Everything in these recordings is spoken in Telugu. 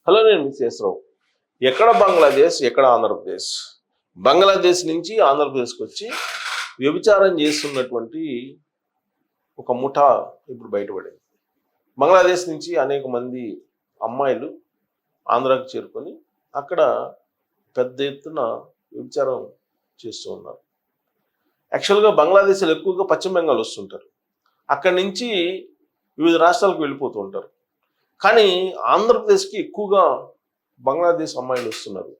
హలో, నేను మిస్సెస్రావు. ఎక్కడ బంగ్లాదేశ్, ఎక్కడ ఆంధ్రప్రదేశ్? బంగ్లాదేశ్ నుంచి ఆంధ్రప్రదేశ్కి వచ్చి వ్యభిచారం చేస్తున్నటువంటి ఒక ముఠా ఇప్పుడు బయటపడింది. బంగ్లాదేశ్ నుంచి అనేక మంది అమ్మాయిలు ఆంధ్రాకి చేరుకొని అక్కడ పెద్ద ఎత్తున వ్యభిచారం చేస్తూ ఉన్నారు. యాక్చువల్గా బంగ్లాదేశ్లో ఎక్కువగా పశ్చిమ బెంగాల్ వస్తుంటారు, అక్కడి నుంచి వివిధ రాష్ట్రాలకు వెళ్ళిపోతూ ఉంటారు. కానీ ఆంధ్రప్రదేశ్కి ఎక్కువగా బంగ్లాదేశ్ అమ్మాయిలు వస్తున్నారు.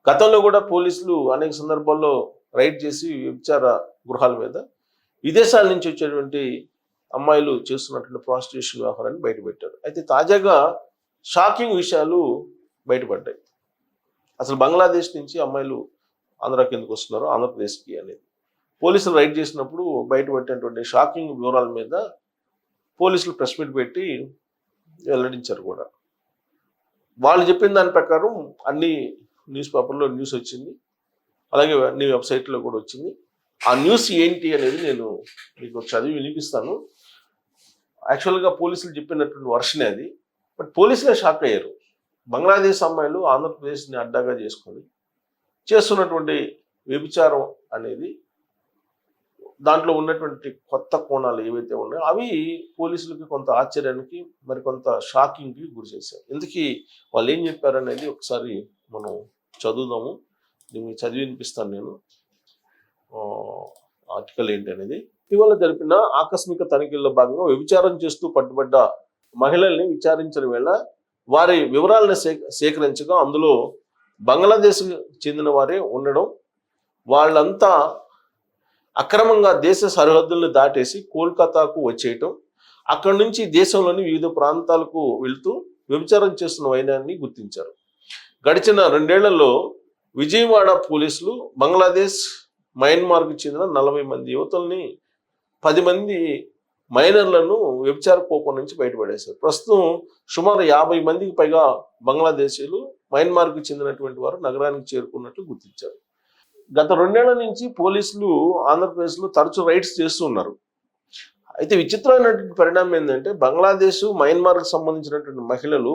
గతంలో కూడా పోలీసులు అనేక సందర్భాల్లో రైడ్ చేసి వ్యభిచార గృహాల మీద విదేశాల నుంచి వచ్చేటువంటి అమ్మాయిలు చేస్తున్నటువంటి ప్రాస్టిట్యూషన్ వ్యవహారాన్ని బయటపెట్టారు. అయితే తాజాగా షాకింగ్ విషయాలు బయటపడ్డాయి. అసలు బంగ్లాదేశ్ నుంచి అమ్మాయిలు ఆంధ్రాకి ఎందుకు వస్తున్నారు, ఆంధ్రప్రదేశ్కి అనేది పోలీసులు రైడ్ చేసినప్పుడు బయటపెట్టినటువంటి షాకింగ్ వివరాల మీద పోలీసులు ప్రెస్ మీట్ పెట్టి వెల్లడించారు కూడా. వాళ్ళు చెప్పిన దాని ప్రకారం అన్ని న్యూస్ పేపర్లో న్యూస్ వచ్చింది, అలాగే అన్ని వెబ్సైట్లో కూడా వచ్చింది. ఆ న్యూస్ ఏంటి అనేది నేను మీకు చదివి వినిపిస్తాను. యాక్చువల్గా పోలీసులు చెప్పినటువంటి వర్షనే అది, బట్ పోలీసులే షాక్ అయ్యారు. బంగ్లాదేశ్ అమ్మాయిలు ఆంధ్రప్రదేశ్ని అడ్డాగా చేసుకొని చేస్తున్నటువంటి వ్యభిచారం అనేది, దాంట్లో ఉన్నటువంటి కొత్త కోణాలు ఏవైతే ఉన్నాయో అవి పోలీసులకి కొంత ఆశ్చర్యానికి, మరి కొంత షాకింగ్కి గురి చేశారు. ఎందుకు వాళ్ళు ఏం చెప్పారనేది ఒకసారి మనం చదువుదాము. దీన్ని చదివి వినిపిస్తాను నేను. ఆర్టికల్ ఏంటి అనేది. ఇటీవల జరిపిన ఆకస్మిక తనిఖీల్లో భాగంగా వ్యభిచారం చేస్తూ పట్టుబడ్డ మహిళల్ని విచారించిన వేళ వారి వివరాలను సేకరించగా అందులో బంగ్లాదేశ్ చెందిన వారే ఉండడం, వాళ్ళంతా అక్రమంగా దేశ సరిహద్దులను దాటేసి కోల్కతాకు వచ్చేయటం, అక్కడి నుంచి దేశంలోని వివిధ ప్రాంతాలకు వెళ్తూ వ్యభిచారం చేస్తున్న వైనాన్ని గుర్తించారు. గడిచిన 2 ఏళ్లలో విజయవాడ పోలీసులు బంగ్లాదేశ్, మయన్మార్కు చెందిన 40 మంది యువతుల్ని, 10 మంది మైనర్లను వ్యభిచార కోపం నుంచి బయటపడేశారు. ప్రస్తుతం సుమారు 50 మందికి పైగా బంగ్లాదేశీయులు, మయన్మార్కు చెందినటువంటి వారు నగరానికి చేరుకున్నట్లు గుర్తించారు. గత 2 ఏళ్ల నుంచి పోలీసులు ఆంధ్రప్రదేశ్లో తరచూ రైడ్స్ చేస్తూ ఉన్నారు. అయితే విచిత్రమైనటువంటి పరిణామం ఏంటంటే, బంగ్లాదేశ్, మయన్మార్కు సంబంధించినటువంటి మహిళలు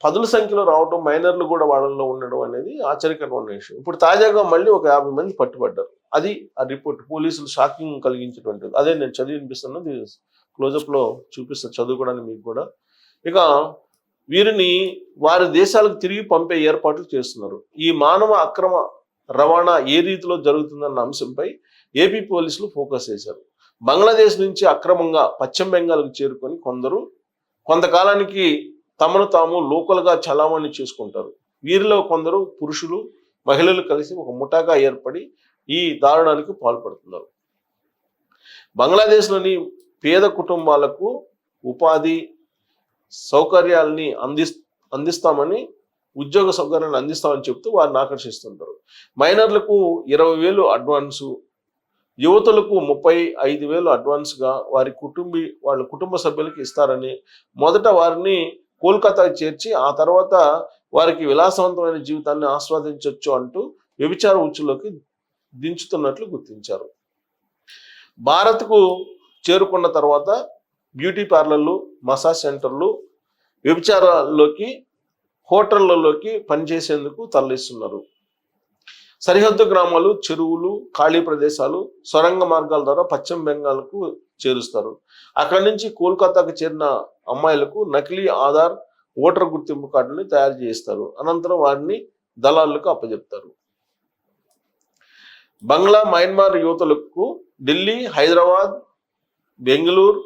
పదుల సంఖ్యలో రావడం, మైనర్లు కూడా వాళ్ళల్లో ఉండడం అనేది ఆశ్చర్యకరమైన విషయం. ఇప్పుడు తాజాగా మళ్ళీ ఒక 50 మంది పట్టుబడ్డారు. అది ఆ రిపోర్ట్ పోలీసులు షాకింగ్ కలిగించేటువంటిది. అదే నేను చదివి వినిపిస్తాను, క్లోజప్లో చూపిస్తాను చదువుకోవడానికి మీకు కూడా. ఇక వీరిని వారి దేశాలకు తిరిగి పంపే ఏర్పాట్లు చేస్తున్నారు. ఈ మానవ అక్రమ రవాణా ఏ రీతిలో జరుగుతుందన్న అంశంపై ఏపీ పోలీసులు ఫోకస్ చేశారు. బంగ్లాదేశ్ నుంచి అక్రమంగా పశ్చిమ బెంగాల్కు చేరుకొని కొంతకాలానికి తమను తాము లోకల్గా చలామణి చేసుకుంటారు. వీరిలో కొందరు పురుషులు, మహిళలు కలిసి ఒక ముఠాగా ఏర్పడి ఈ దారుణానికి పాల్పడుతున్నారు. బంగ్లాదేశ్లోని పేద కుటుంబాలకు ఉపాధి సౌకర్యాలని అందిస్తామని, ఉద్యోగ సౌకర్యాలను అందిస్తామని చెప్తూ వారిని ఆకర్షిస్తుంటారు. మైనర్లకు 20,000 అడ్వాన్సు, యువతులకు 35,000 అడ్వాన్స్గా వాళ్ళ కుటుంబ సభ్యులకి ఇస్తారని, మొదట వారిని కోల్కతాకి చేర్చి ఆ తర్వాత వారికి విలాసవంతమైన జీవితాన్ని ఆస్వాదించవచ్చు అంటూ వ్యభిచార ఉచ్చులోకి దించుతున్నట్లు గుర్తించారు. భారత్కు చేరుకున్న తర్వాత బ్యూటీ పార్లర్లు, మసాజ్ సెంటర్లు, వ్యభిచారాల్లోకి, హోటళ్లలోకి పనిచేసేందుకు తరలిస్తున్నారు. సరిహద్దు గ్రామాలు, చెరువులు, ఖాళీ ప్రదేశాలు, సొరంగ మార్గాల ద్వారా పశ్చిమ బెంగాల్కు చేరుస్తారు. అక్కడి నుంచి కోల్కతాకు చేరిన అమ్మాయిలకు నకిలీ ఆధార్, ఓటర్ గుర్తింపు కార్డుని తయారు చేస్తారు. అనంతరం వారిని దళాలకు అప్పచెప్తారు. బంగ్లా, మయన్మార్ యువతులకు ఢిల్లీ, హైదరాబాద్, బెంగళూరు,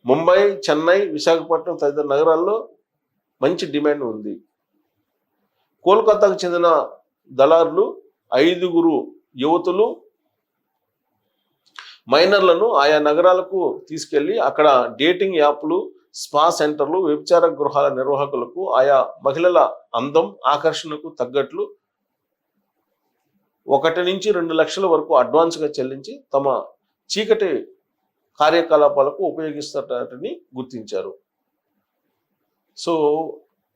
ముంబై, చెన్నై, విశాఖపట్నం తదితర నగరాల్లో మంచి డిమాండ్ ఉంది. కోల్కతాకు చెందిన దళారులు 5 యువతులు, మైనర్లను ఆయా నగరాలకు తీసుకెళ్లి అక్కడ డేటింగ్ యాప్లు, స్పా సెంటర్లు, వ్యభిచార గృహాల నిర్వాహకులకు ఆయా మహిళల అందం, ఆకర్షణకు తగ్గట్లు 1 నుంచి 2 లక్షల వరకు అడ్వాన్స్గా చెల్లించి తమ చీకటి కార్యకలాపాలకు ఉపయోగిస్తారని గుర్తించారు. సో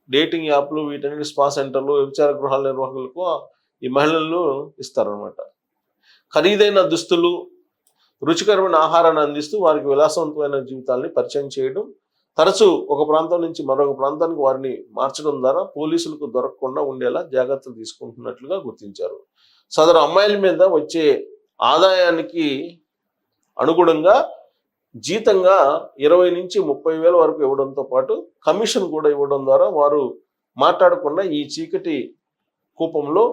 డేటింగ్ యాప్లు, వీటన్నిటి స్పా సెంటర్లు, వ్యభిచార గృహాల నిర్వాహకులకు ఈ మహిళలను ఇస్తారనమాట. ఖరీదైన దుస్తులు, రుచికరమైన ఆహారాన్ని అందిస్తూ వారికి విలాసవంతమైన జీవితాన్ని పరిచయం చేయడం, తరచూ ఒక ప్రాంతం నుంచి మరొక ప్రాంతానికి వారిని మార్చడం ద్వారా పోలీసులకు దొరకకుండా ఉండేలా జాగ్రత్తలు తీసుకుంటున్నట్లుగా గుర్తించారు. సదరు అమ్మాయిల మీద వచ్చే ఆదాయానికి అనుగుణంగా జీతంగా 20 నుంచి 30 వేల వరకు ఇవ్వడంతో పాటు కమిషన్ కూడా ఇవ్వడం ద్వారా వారు మాట్లాడకుండా ఈ చీకటి కూపంలో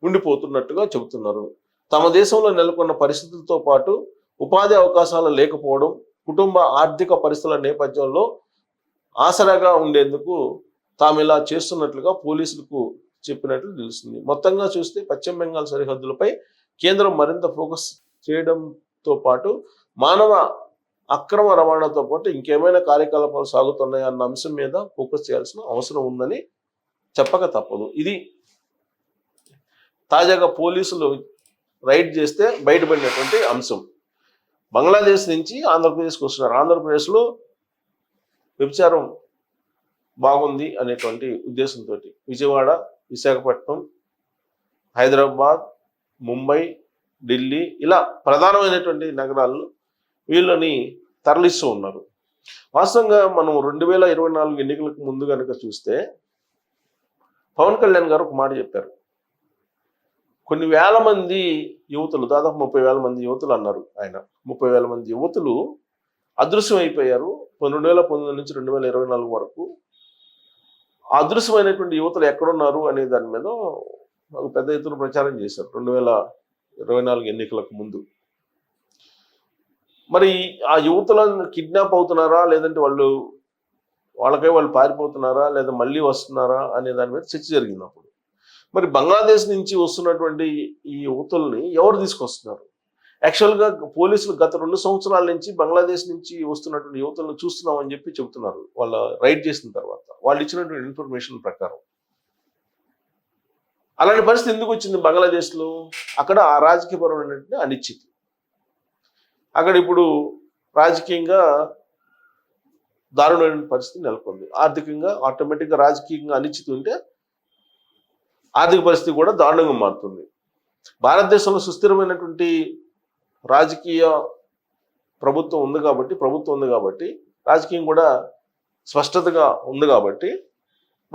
ఉండిపోతున్నట్టుగా చెబుతున్నారు. తమ దేశంలో నెలకొన్న పరిస్థితులతో పాటు ఉపాధి అవకాశాలు లేకపోవడం, కుటుంబ ఆర్థిక పరిస్థితుల నేపథ్యంలో ఆసరాగా ఉండేందుకు తాము ఇలా చేస్తున్నట్లుగా పోలీసులకు చెప్పినట్లు తెలుస్తుంది. మొత్తంగా చూస్తే పశ్చిమ బెంగాల్ సరిహద్దులపై కేంద్రం మరింత ఫోకస్ చేయడంతో పాటు మానవ అక్రమ రవాణాతో పాటు ఇంకేమైనా కార్యకలాపాలు సాగుతున్నాయా అన్న అంశం మీద ఫోకస్ చేయాల్సిన అవసరం ఉందని చెప్పక తప్పదు. ఇది తాజాగా పోలీసులు రైడ్ చేస్తే బయటపడినటువంటి అంశం. బంగ్లాదేశ్ నుంచి ఆంధ్రప్రదేశ్కి వస్తున్నారు. ఆంధ్రప్రదేశ్లో వ్యభిచారం బాగుంది అనేటువంటి ఉద్దేశంతో విజయవాడ, విశాఖపట్నం, హైదరాబాద్, ముంబై, ఢిల్లీ ఇలా ప్రధానమైనటువంటి నగరాల్లో వీళ్ళని తరలిస్తూ ఉన్నారు. వాస్తవంగా మనం 2024 ఎన్నికలకు ముందు కనుక చూస్తే పవన్ కళ్యాణ్ గారు ఒక మాట చెప్పారు. కొన్ని వేల మంది యువతులు, దాదాపు 30,000 మంది యువతులు అన్నారు ఆయన. 30,000 మంది యువతులు అదృశ్యం అయిపోయారు 2019 నుంచి 2024 వరకు. అదృశ్యమైనటువంటి యువతులు ఎక్కడున్నారు అనే దాని మీద ఒక పెద్ద ఎత్తున ప్రచారం చేశారు 2024 ఎన్నికలకు ముందు. మరి ఆ యువతులను కిడ్నాప్ అవుతున్నారా, లేదంటే వాళ్ళు పారిపోతున్నారా, లేదా మళ్ళీ వస్తున్నారా అనే దాని మీద చర్చ జరిగింది అప్పుడు. మరి బంగ్లాదేశ్ నుంచి వస్తున్నటువంటి ఈ యువతుల్ని ఎవరు తీసుకొస్తున్నారు? యాక్చువల్గా పోలీసులు గత 2 సంవత్సరాల నుంచి బంగ్లాదేశ్ నుంచి వస్తున్నటువంటి యువతులను చూస్తున్నామని చెప్పి చెబుతున్నారు. వాళ్ళ రైడ్ చేసిన తర్వాత వాళ్ళు ఇచ్చినటువంటి ఇన్ఫర్మేషన్ ప్రకారం. అలాంటి పరిస్థితి ఎందుకు వచ్చింది బంగ్లాదేశ్లో? అక్కడ ఆ రాజకీయపరమైనటువంటి అనిశ్చితి. అక్కడ ఇప్పుడు రాజకీయంగా దారుణమైన పరిస్థితి నెలకొంది. ఆర్థికంగా ఆటోమేటిక్గా రాజకీయంగా అనిశ్చితి ఉంటే ఆర్థిక పరిస్థితి కూడా దారుణంగా మారుతుంది. భారతదేశంలో సుస్థిరమైనటువంటి రాజకీయ ప్రభుత్వం ఉంది కాబట్టి రాజకీయం కూడా స్పష్టతగా ఉంది కాబట్టి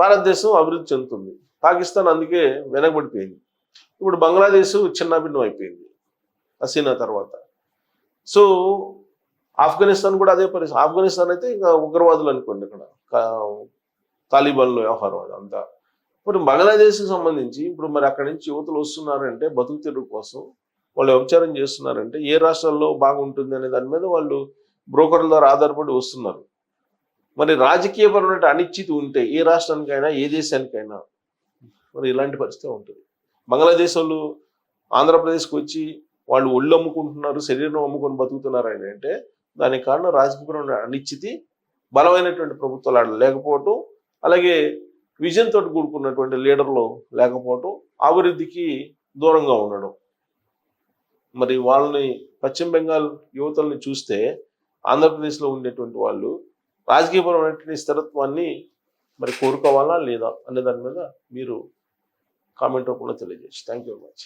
భారతదేశం అభివృద్ధి చెందుతుంది. పాకిస్తాన్ అందుకే వెనకబడిపోయింది. ఇప్పుడు బంగ్లాదేశ్ చిన్నాభిన్నం అయిపోయింది హసీనా తర్వాత. సో ఆఫ్ఘనిస్తాన్ కూడా అదే పరిస్థితి. ఆఫ్ఘనిస్తాన్ అయితే ఇంకా ఉగ్రవాదులు అనుకోండి, ఇక్కడ తాలిబాన్ల వ్యవహారం అదంతా. ఇప్పుడు బంగ్లాదేశ్కి సంబంధించి ఇప్పుడు మరి అక్కడి నుంచి యువతులు వస్తున్నారంటే బతుకు తెరువు కోసం, వాళ్ళు వ్యభిచారం చేస్తున్నారంటే ఏ రాష్ట్రాల్లో బాగుంటుంది అనే దాని మీద వాళ్ళు బ్రోకర్ల ద్వారా ఆధారపడి వస్తున్నారు. మరి రాజకీయపరమైన అనిశ్చితి ఉంటే ఏ రాష్ట్రానికైనా ఏ దేశానికైనా మరి ఇలాంటి పరిస్థితి ఉంటుంది. బంగ్లాదేశ్ వాళ్ళు ఆంధ్రప్రదేశ్కి వచ్చి వాళ్ళు ఒళ్ళు అమ్ముకుంటున్నారు, శరీరం అమ్ముకొని బతుకుతున్నారు అని అంటే దానికి కారణం రాజకీయపరమైన అనిశ్చితి, బలమైనటువంటి ప్రభుత్వాలు లేకపోవటం, అలాగే విజన్ తోటి కూడుకున్నటువంటి లీడర్లు లేకపోవటం, అభివృద్ధికి దూరంగా ఉండడం. మరి వాళ్ళని పశ్చిమ బెంగాల్ యువతల్ని చూస్తే ఆంధ్రప్రదేశ్లో ఉండేటువంటి వాళ్ళు రాజకీయపరమైనటువంటి స్థిరత్వాన్ని మరి కోరుకోవాలా లేదా అనే దాని మీద మీరు కామెంట్ రూపంలో తెలియజేసి. Thank you very much.